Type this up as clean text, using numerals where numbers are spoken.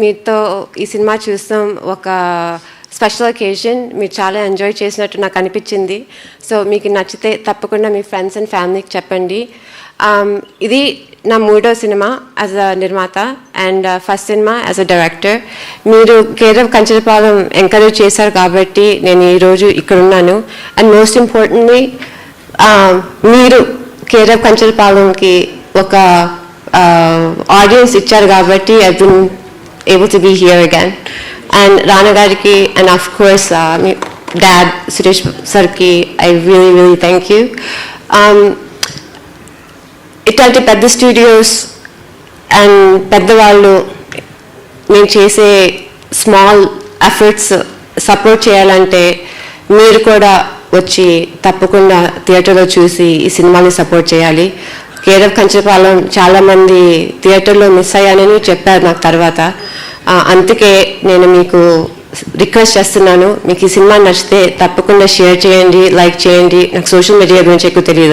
మీతో ఈ సినిమా చూస్తాం ఒక స్పెషల్ ఒకేజన్. మీరు చాలా ఎంజాయ్ చేసినట్టు నాకు అనిపించింది. సో మీకు నచ్చితే తప్పకుండా మీ ఫ్రెండ్స్ అండ్ ఫ్యామిలీకి చెప్పండి. ఇది నా 3వ సినిమా యాజ్ అ నిర్మాత and first cinema as a director. మీరు కేరళ కంచరపాలెం ఎంకరేజ్ చేశారు కాబట్టి నేను ఈరోజు ఇక్కడ ఉన్నాను. అండ్ మోస్ట్ ఇంపార్టెంట్లీ మీరు కేరళ కంచరపాలెంకి ఒక ఆడియన్స్ ఇచ్చారు కాబట్టి I been able to be here again. And Rana gariki and of course Dad Suresh Sarki, I really thank you. ఇట్లాంటి పెద్ద స్టూడియోస్ అండ్ పెద్దవాళ్ళు నేను చేసే స్మాల్ ఎఫర్ట్స్ సపోర్ట్ చేయాలంటే మీరు కూడా వచ్చి తప్పకుండా థియేటర్లో చూసి ఈ సినిమాని సపోర్ట్ చేయాలి. కేరళ కంచరపాలెం చాలామంది థియేటర్లో మిస్ అయ్యానని చెప్పారు నాకు తర్వాత. అందుకే నేను మీకు రిక్వెస్ట్ చేస్తున్నాను, మీకు ఈ సినిమా నచ్చితే తప్పకుండా షేర్ చేయండి, లైక్ చేయండి. నాకు సోషల్ మీడియా గురించి ఎక్కువ తెలియదు.